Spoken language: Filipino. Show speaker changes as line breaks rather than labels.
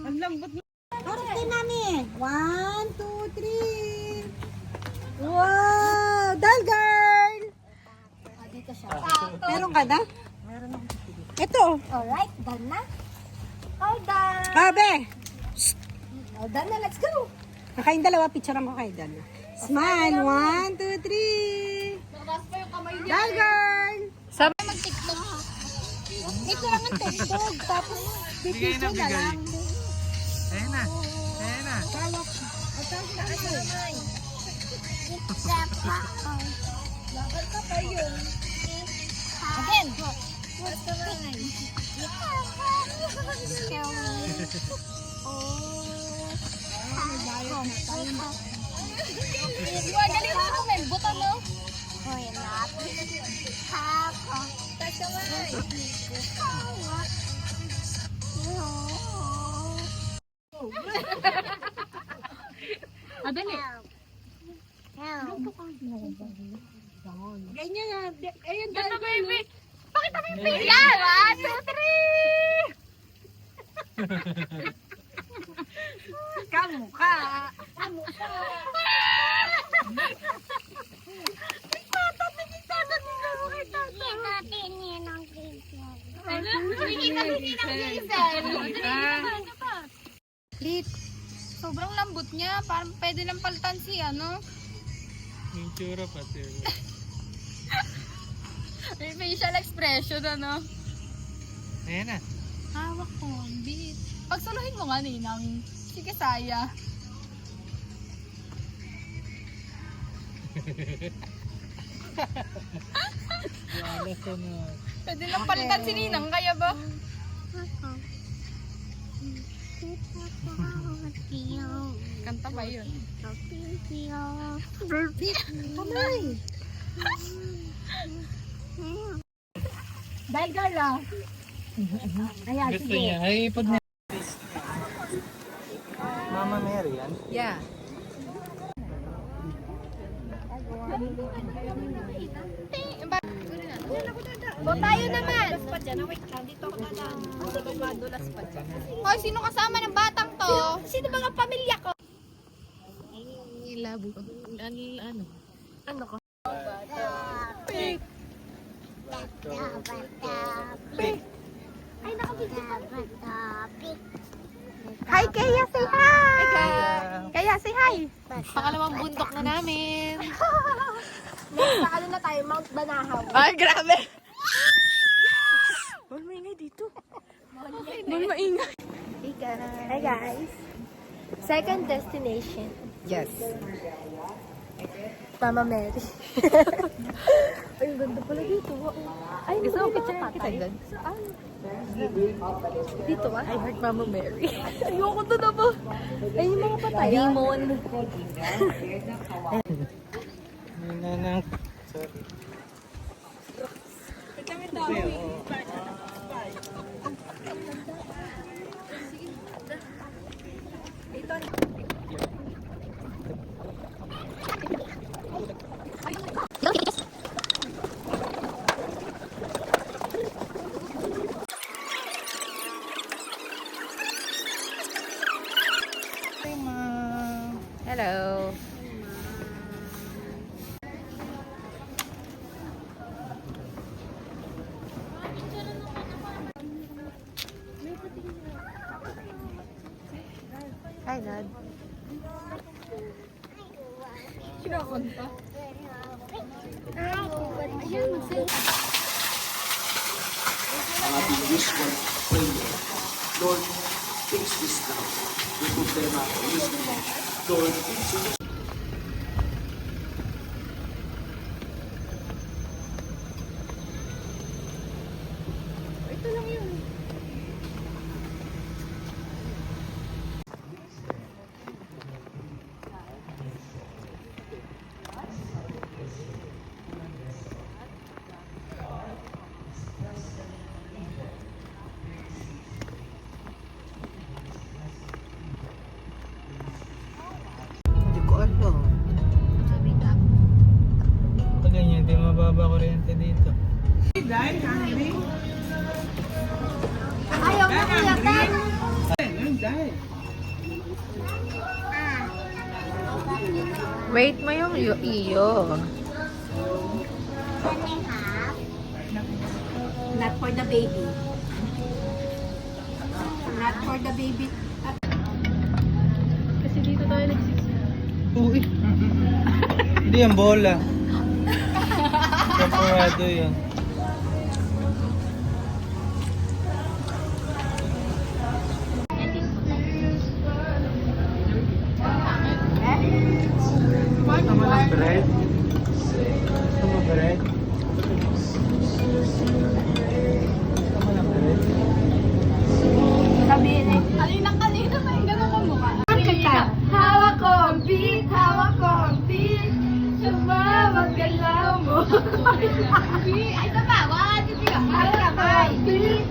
Ang lambot na. Harap din namin. 1, 2, 3. Wow! Dal girl!
Dito siya.
Meron ka na?
Meron akong pipili.
Ito.
Alright, done na. All done.
Babe!
All done na, let's go.
Kakain dalawa, picture ko kay Dan. Smile. 1, 2, 3.
Nakakas pa yung kamay niya.
Dal girl!
Sabi mag-tiktok. Ito lang ang tiktok. Tapos, pipicture na lang.
Ayan na. Ayan na.
Tawag. At tapos na ano naman. Lakad ka pa yun. Again. What's the line? Wag galing mo men, butan no? Hoy, nak. Hapo. Takamay. Adali.
Ganyan na. Ayun, Dal
Ganda
girl.
baby. Pakita mo yung face. Yan, 1, 2, 3.
Kamukha.
Lit. Sobrang lambot niya. Parang pwede lang palitan si ano.
Yung tsura pati.
May facial expression ano.
Ayan na.
Hawak ko. Bit. Pagsuluhin mo nga ninang. Sige saya.
Wala ko na.
Pwede lang palitan si ninang kaya ba? Kanta ba yun?
Kamay.
Dahil gala. Ayan,
Gusto niya. Ay, ipod niya. Mama Mary yan?
Yeah. O tayo naman. Hoy, sino kasama ng batang to? Sino ba ang pamilya ko?
Labo. Ano?
Ano ko?
Pig.
Pig.
Ay, hi, Kaya, say hi! Kaya, say hi!
Pangalawang bundok na namin.
Sa ano na tayo, Mount Banahaw.
Ay, grabe! Bawal maingay dito. Bawal maingay.
Hi guys. Second destination.
Yes.
Mama Mary. Ay, ang ganda pala dito. Ay,
Gusto mo
may
picture
mga
kita
patay.
dyan?
Saan? Dito ah?
I heard Mama Mary.
Ayoko doon na ba? Ay, yung mga patay.
Limon.
Yun na lang. Sorry.
Hello. Hi, Dad.
Kinakanta.
Ang ating wishful prayer. Lord, fix this now. Yung problema, ayos mo. Lord, fix this.
Ito lang yun.
Hindi ko
Wait mo yung iyo.
Not for the baby. Not for the baby.
Kasi dito tayo
Uy. Hindi yan bola. Temporado yan. Gusto mo ng bread? Gusto mo bread? Gusto mo ng bread?
Sabihin eh.
Kanina may ganun kong mukha.
Kanta.
Hawak ko ang beat, sumawag galaw mo. Ay, isa pa, 1, 2, 3, hawak ko ang beat,